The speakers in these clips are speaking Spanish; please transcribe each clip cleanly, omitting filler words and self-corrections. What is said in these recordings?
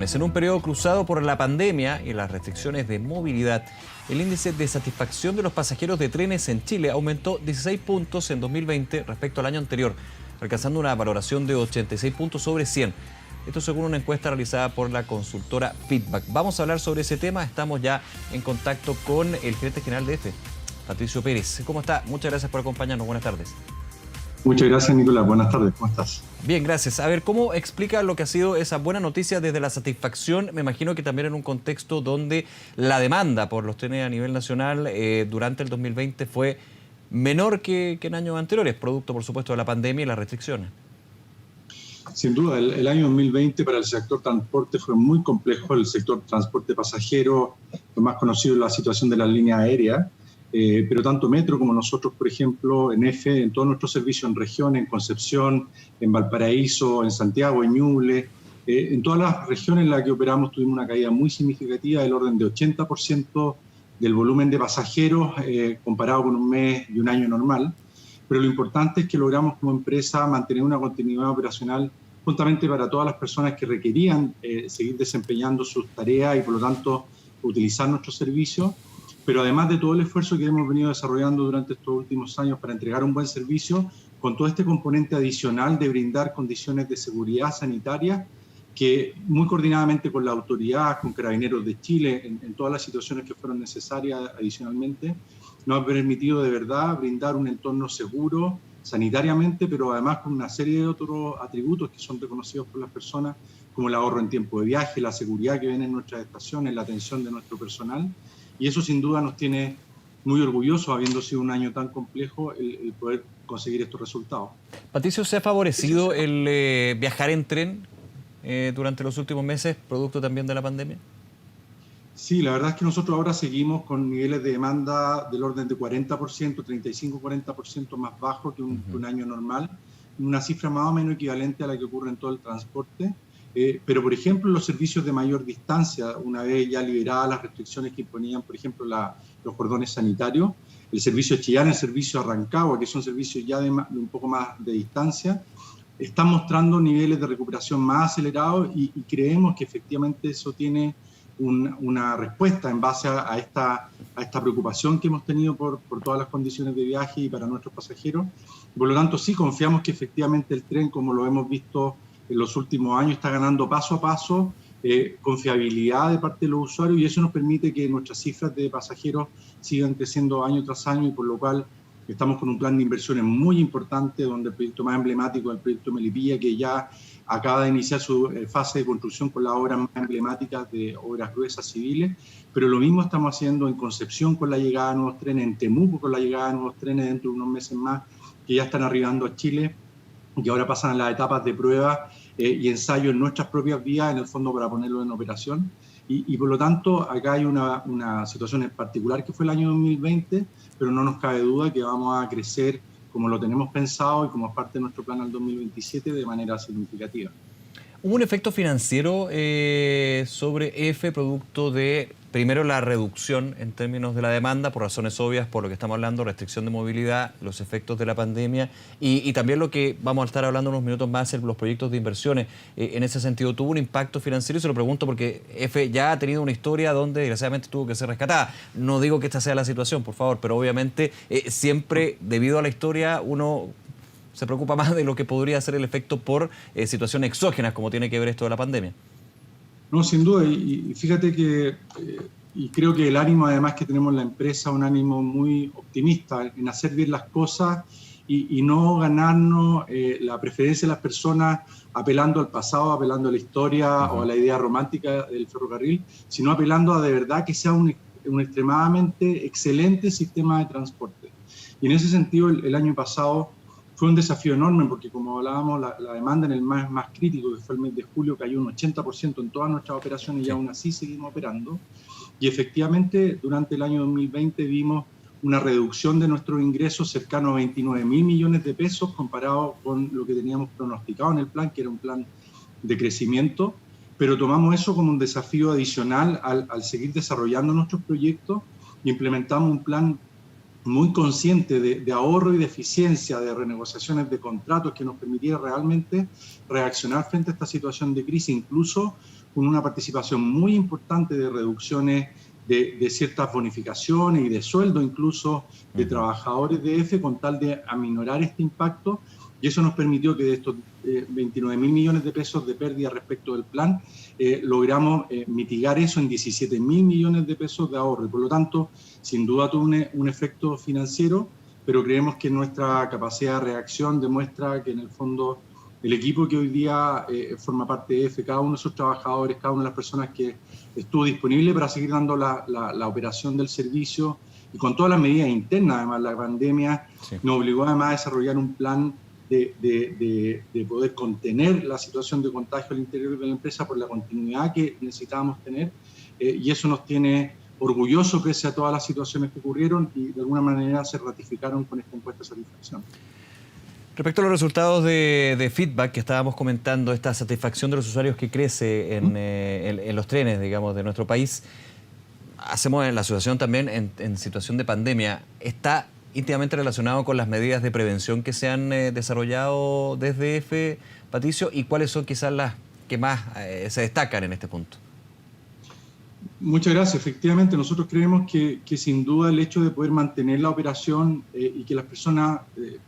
En un periodo cruzado por la pandemia y las restricciones de movilidad, el índice de satisfacción de los pasajeros de trenes en Chile aumentó 16 puntos en 2020 respecto al año anterior, alcanzando una valoración de 86 puntos sobre 100. Esto según una encuesta realizada por la consultora Feedback. Vamos a hablar sobre ese tema. Estamos ya en contacto con el gerente general de EFE, Patricio Pérez. ¿Cómo está? Muchas gracias por acompañarnos. Buenas tardes. Muchas gracias, Nicolás. Buenas tardes. ¿Cómo estás? Bien, gracias. A ver, ¿cómo explica lo que ha sido esa buena noticia desde la satisfacción? Me imagino que también en un contexto donde la demanda por los trenes a nivel nacional durante el 2020 fue menor que en años anteriores, producto, por supuesto, de la pandemia y las restricciones. Sin duda, el año 2020 para el sector transporte fue muy complejo. El sector transporte pasajero, lo más conocido es la situación de las líneas aéreas, pero tanto Metro como nosotros, por ejemplo, en EFE, en todos nuestros servicios en región, en Concepción, en Valparaíso, en Santiago, en Ñuble, en todas las regiones en las que operamos tuvimos una caída muy significativa del orden de 80% del volumen de pasajeros comparado con un mes y un año normal. Pero lo importante es que logramos como empresa mantener una continuidad operacional justamente para todas las personas que requerían seguir desempeñando sus tareas y por lo tanto utilizar nuestros servicios. Pero además de todo el esfuerzo que hemos venido desarrollando durante estos últimos años para entregar un buen servicio, con todo este componente adicional de brindar condiciones de seguridad sanitaria, que muy coordinadamente con la autoridad, con Carabineros de Chile, en todas las situaciones que fueron necesarias adicionalmente, nos ha permitido de verdad brindar un entorno seguro sanitariamente, pero además con una serie de otros atributos que son reconocidos por las personas, como el ahorro en tiempo de viaje, la seguridad que viene en nuestras estaciones, la atención de nuestro personal. Y eso sin duda nos tiene muy orgullosos, habiendo sido un año tan complejo, el poder conseguir estos resultados. Patricio, ¿se ha favorecido el viajar en tren durante los últimos meses, producto también de la pandemia? Sí, la verdad es que nosotros ahora seguimos con niveles de demanda del orden de 40%, 35-40% más bajo que un año normal, una cifra más o menos equivalente a la que ocurre en todo el transporte. Pero, por ejemplo, los servicios de mayor distancia, una vez ya liberadas las restricciones que imponían, por ejemplo, los cordones sanitarios, el servicio Chillán, el servicio Rancagua, que son servicios ya de un poco más de distancia, están mostrando niveles de recuperación más acelerados y creemos que efectivamente eso tiene una respuesta en base a esta preocupación que hemos tenido por todas las condiciones de viaje y para nuestros pasajeros. Por lo tanto, sí confiamos que efectivamente el tren, como lo hemos visto en los últimos años, está ganando paso a paso confiabilidad de parte de los usuarios y eso nos permite que nuestras cifras de pasajeros sigan creciendo año tras año y por lo cual estamos con un plan de inversiones muy importante donde el proyecto más emblemático es el proyecto Melipilla, que ya acaba de iniciar su fase de construcción con las obras más emblemáticas de obras gruesas civiles, pero lo mismo estamos haciendo en Concepción con la llegada de nuevos trenes, en Temuco con la llegada de nuevos trenes dentro de unos meses más que ya están arribando a Chile y ahora pasan a las etapas de prueba y ensayo en nuestras propias vías, en el fondo para ponerlo en operación. Y por lo tanto, acá hay una situación en particular que fue el año 2020, pero no nos cabe duda que vamos a crecer como lo tenemos pensado y como es parte de nuestro plan al 2027 de manera significativa. ¿Hubo un efecto financiero sobre EFE producto de, primero, la reducción en términos de la demanda, por razones obvias, por lo que estamos hablando, restricción de movilidad, los efectos de la pandemia y también lo que vamos a estar hablando unos minutos más, los proyectos de inversiones? En ese sentido, ¿tuvo un impacto financiero? Y se lo pregunto porque EFE ya ha tenido una historia donde desgraciadamente tuvo que ser rescatada. No digo que esta sea la situación, por favor, pero obviamente siempre, debido a la historia, uno se preocupa más de lo que podría ser el efecto por situaciones exógenas, como tiene que ver esto de la pandemia. No, sin duda, y fíjate que, y creo que el ánimo además que tenemos en la empresa, un ánimo muy optimista en hacer bien las cosas y no ganarnos la preferencia de las personas apelando al pasado, apelando a la historia o a la idea romántica del ferrocarril, sino apelando a de verdad que sea un extremadamente excelente sistema de transporte. Y en ese sentido, el año pasado fue un desafío enorme porque, como hablábamos, la demanda en el mes más crítico, que fue el mes de julio, cayó un 80% en todas nuestras operaciones y aún así seguimos operando. Y efectivamente, durante el año 2020 vimos una reducción de nuestros ingresos cercano a 29.000 millones de pesos comparado con lo que teníamos pronosticado en el plan, que era un plan de crecimiento, pero tomamos eso como un desafío adicional al seguir desarrollando nuestros proyectos y implementamos un plan muy consciente de ahorro y de eficiencia, de renegociaciones de contratos que nos permitiera realmente reaccionar frente a esta situación de crisis, incluso con una participación muy importante de reducciones de ciertas bonificaciones y de sueldo incluso de trabajadores de EFE con tal de aminorar este impacto, y eso nos permitió que de estos 29.000 millones de pesos de pérdida respecto del plan, logramos mitigar eso en 17.000 millones de pesos de ahorro, y por lo tanto, sin duda tuvo un efecto financiero, pero creemos que nuestra capacidad de reacción demuestra que en el fondo el equipo que hoy día forma parte de EFE, cada uno de sus trabajadores, cada una de las personas que estuvo disponible para seguir dando la operación del servicio, y con todas las medidas internas, además la pandemia nos obligó además a desarrollar un plan de poder contener la situación de contagio al interior de la empresa por la continuidad que necesitábamos tener, y eso nos tiene orgullosos pese a todas las situaciones que ocurrieron y de alguna manera se ratificaron con esta encuesta de satisfacción. Respecto a los resultados de feedback que estábamos comentando, esta satisfacción de los usuarios que crece en los trenes, digamos, de nuestro país, hacemos en la asociación también en situación de pandemia. ¿Está íntimamente relacionado con las medidas de prevención que se han desarrollado desde EFE, Patricio? ¿Y cuáles son quizás las que más se destacan en este punto? Muchas gracias. Efectivamente, nosotros creemos que sin duda el hecho de poder mantener la operación y que las personas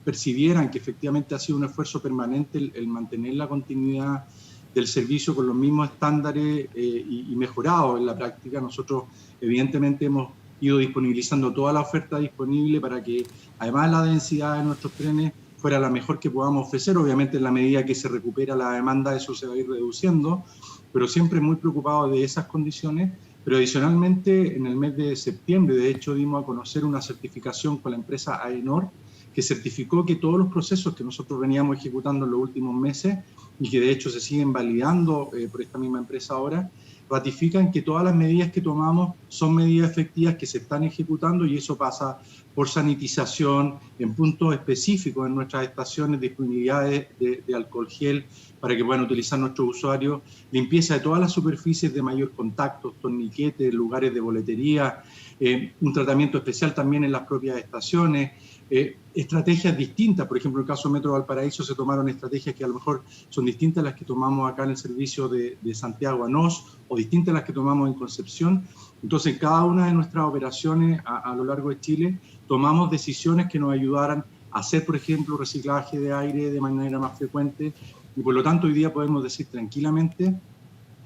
percibieran que efectivamente ha sido un esfuerzo permanente el mantener la continuidad del servicio con los mismos estándares y mejorado en la práctica. Nosotros evidentemente hemos ido disponibilizando toda la oferta disponible para que además la densidad de nuestros trenes fuera la mejor que podamos ofrecer. Obviamente en la medida que se recupera la demanda eso se va a ir reduciendo, pero siempre muy preocupados de esas condiciones. Pero adicionalmente, en el mes de septiembre, de hecho, dimos a conocer una certificación con la empresa AENOR, que certificó que todos los procesos que nosotros veníamos ejecutando en los últimos meses y que de hecho se siguen validando por esta misma empresa ahora, ratifican que todas las medidas que tomamos son medidas efectivas que se están ejecutando, y eso pasa por sanitización en puntos específicos en nuestras estaciones, disponibilidad de alcohol gel para que puedan utilizar nuestros usuarios, limpieza de todas las superficies de mayor contacto, torniquetes, lugares de boletería, un tratamiento especial también en las propias estaciones, estrategias distintas. Por ejemplo, en el caso de Metro Valparaíso se tomaron estrategias que a lo mejor son distintas a las que tomamos acá en el servicio de Santiago a Nos, o distintas a las que tomamos en Concepción. Entonces, en cada una de nuestras operaciones a lo largo de Chile tomamos decisiones que nos ayudaran a hacer, por ejemplo, reciclaje de aire de manera más frecuente, y por lo tanto hoy día podemos decir tranquilamente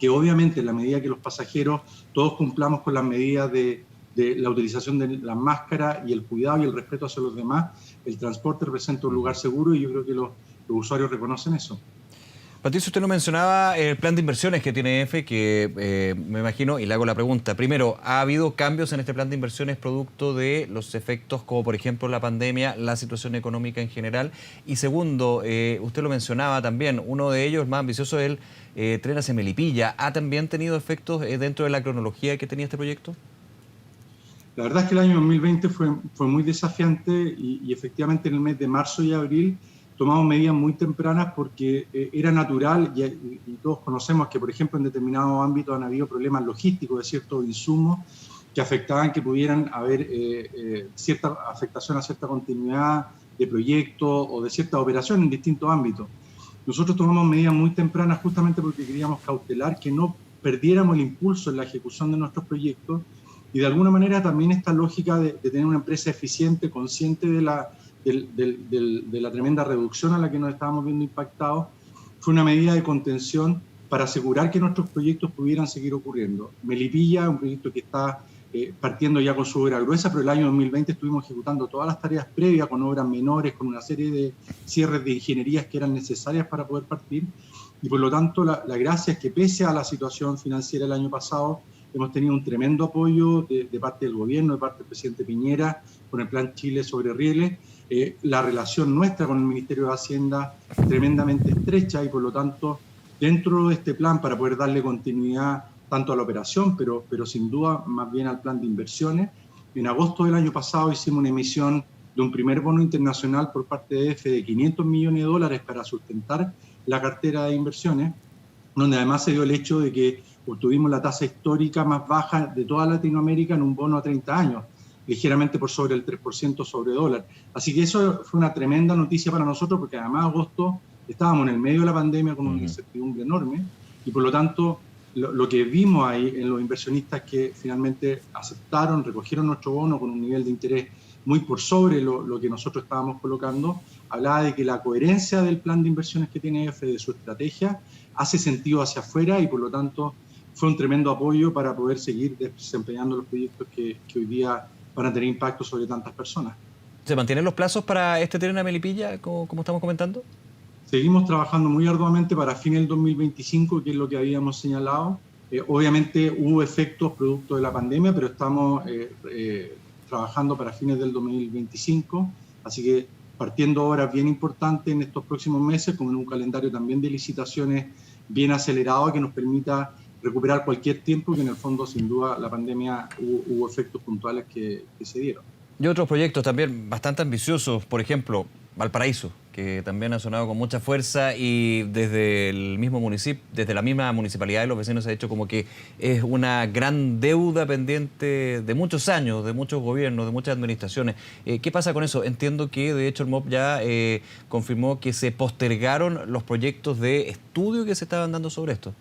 que obviamente en la medida que los pasajeros todos cumplamos con las medidas de la utilización de la máscara y el cuidado y el respeto hacia los demás, el transporte representa un lugar seguro, y yo creo que los usuarios reconocen eso. Patricio, usted nos mencionaba el plan de inversiones que tiene EFE, que me imagino, y le hago la pregunta. Primero, ¿ha habido cambios en este plan de inversiones producto de los efectos como, por ejemplo, la pandemia, la situación económica en general? Y segundo, usted lo mencionaba también, uno de ellos más ambicioso es el tren hacia Melipilla. ¿Ha también tenido efectos dentro de la cronología que tenía este proyecto? La verdad es que el año 2020 fue muy desafiante y efectivamente en el mes de marzo y abril tomamos medidas muy tempranas porque era natural y todos conocemos que, por ejemplo, en determinados ámbitos han habido problemas logísticos de ciertos insumos que afectaban que pudieran haber cierta afectación a cierta continuidad de proyectos o de cierta operación en distintos ámbitos. Nosotros tomamos medidas muy tempranas justamente porque queríamos cautelar que no perdiéramos el impulso en la ejecución de nuestros proyectos, y de alguna manera también esta lógica de tener una empresa eficiente, consciente de la tremenda reducción a la que nos estábamos viendo impactados, fue una medida de contención para asegurar que nuestros proyectos pudieran seguir ocurriendo. Melipilla, un proyecto que está partiendo ya con su obra gruesa, pero el año 2020 estuvimos ejecutando todas las tareas previas con obras menores, con una serie de cierres de ingenierías que eran necesarias para poder partir, y por lo tanto la gracia es que pese a la situación financiera del año pasado, hemos tenido un tremendo apoyo de parte del gobierno, de parte del presidente Piñera, con el Plan Chile sobre Rieles. La relación nuestra con el Ministerio de Hacienda es tremendamente estrecha, y por lo tanto, dentro de este plan, para poder darle continuidad tanto a la operación, pero sin duda más bien al plan de inversiones, en agosto del año pasado hicimos una emisión de un primer bono internacional por parte de EFE de $500 millones para sustentar la cartera de inversiones, donde además se dio el hecho de que obtuvimos la tasa histórica más baja de toda Latinoamérica en un bono a 30 años, ligeramente por sobre el 3% sobre dólar. Así que eso fue una tremenda noticia para nosotros, porque además en agosto estábamos en el medio de la pandemia con una incertidumbre enorme, y por lo tanto lo que vimos ahí en los inversionistas que finalmente aceptaron, recogieron nuestro bono con un nivel de interés muy por sobre lo que nosotros estábamos colocando, hablaba de que la coherencia del plan de inversiones que tiene EFE, de su estrategia, hace sentido hacia afuera y por lo tanto fue un tremendo apoyo para poder seguir desempeñando los proyectos que hoy día van a tener impacto sobre tantas personas. ¿Se mantienen los plazos para este tren a Melipilla, como estamos comentando? Seguimos trabajando muy arduamente para fines del 2025, que es lo que habíamos señalado. Obviamente hubo efectos producto de la pandemia, pero estamos trabajando para fines del 2025, así que partiendo obras bien importantes en estos próximos meses, como en un calendario también de licitaciones bien acelerado que nos permita recuperar cualquier tiempo, que en el fondo sin duda la pandemia hubo efectos puntuales que se dieron. Y otros proyectos también bastante ambiciosos, por ejemplo, Valparaíso, que también ha sonado con mucha fuerza y desde el mismo municipio, desde la misma municipalidad de los vecinos se ha hecho como que es una gran deuda pendiente de muchos años, de muchos gobiernos, de muchas administraciones. ¿Qué pasa con eso? Entiendo que de hecho el MOP ya confirmó que se postergaron los proyectos de estudio que se estaban dando sobre esto.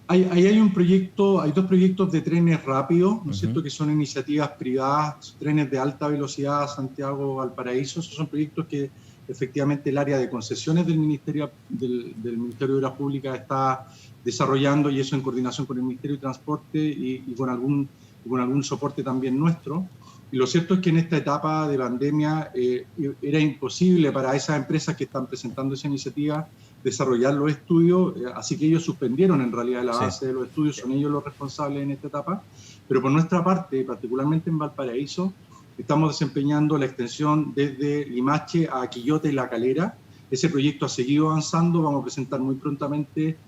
Ahí hay un proyecto, hay dos proyectos de trenes rápidos, ¿no es cierto?, que son iniciativas privadas, trenes de alta velocidad Santiago-Valparaíso. Esos son proyectos que efectivamente el área de concesiones del Ministerio de Obras Públicas está desarrollando, y eso en coordinación con el Ministerio de Transporte y con algún soporte también nuestro. Y lo cierto es que en esta etapa de pandemia era imposible para esas empresas que están presentando esa iniciativa desarrollar los estudios, así que ellos suspendieron en realidad la base de los estudios, son ellos los responsables en esta etapa, pero por nuestra parte, particularmente en Valparaíso, estamos desempeñando la extensión desde Limache a Quillota y La Calera. Ese proyecto ha seguido avanzando, vamos a presentar muy prontamente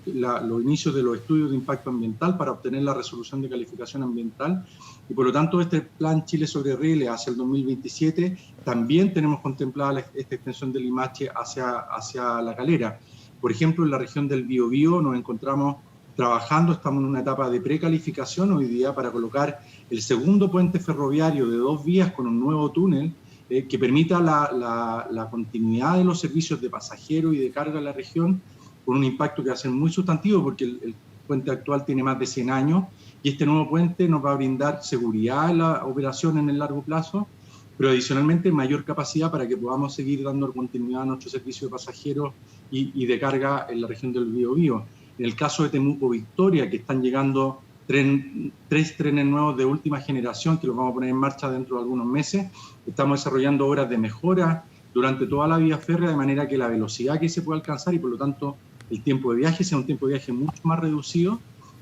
los inicios de los estudios de impacto ambiental para obtener la resolución de calificación ambiental, y por lo tanto este plan Chile sobre Rieles hacia el 2027 también tenemos contemplada esta extensión de Limache hacia La Calera. Por ejemplo, en la región del Biobío nos encontramos trabajando, estamos en una etapa de precalificación hoy día para colocar el segundo puente ferroviario de 2 vías con un nuevo túnel que permita la continuidad de los servicios de pasajeros y de carga en la región, con un impacto que va a ser muy sustantivo porque el puente actual tiene más de 100 años y este nuevo puente nos va a brindar seguridad en la operación en el largo plazo, pero adicionalmente mayor capacidad para que podamos seguir dando continuidad a nuestro servicio de pasajeros y de carga en la región del Biobío. En el caso de Temuco Victoria, que están llegando 3 trenes nuevos de última generación que los vamos a poner en marcha dentro de algunos meses, estamos desarrollando obras de mejora durante toda la vía férrea de manera que la velocidad que se pueda alcanzar y por lo tanto el tiempo de viaje sea un tiempo de viaje mucho más reducido,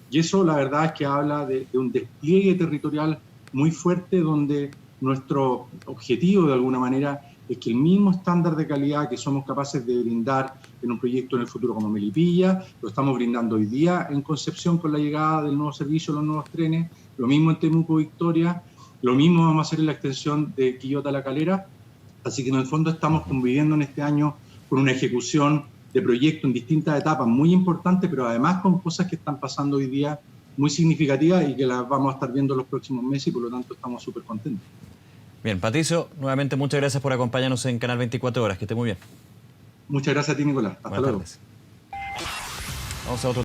y eso la verdad es que habla de un despliegue territorial muy fuerte donde nuestro objetivo de alguna manera es que el mismo estándar de calidad que somos capaces de brindar en un proyecto en el futuro como Melipilla, lo estamos brindando hoy día en Concepción con la llegada del nuevo servicio, los nuevos trenes, lo mismo en Temuco Victoria, lo mismo vamos a hacer en la extensión de Quillota a La Calera, así que en el fondo estamos conviviendo en este año con una ejecución de proyectos en distintas etapas muy importantes, pero además con cosas que están pasando hoy día muy significativas y que las vamos a estar viendo en los próximos meses y por lo tanto estamos súper contentos. Bien, Patricio, nuevamente muchas gracias por acompañarnos en Canal 24 Horas. Que esté muy bien. Muchas gracias a ti, Nicolás. Hasta luego. Buenas tardes. Vamos a otro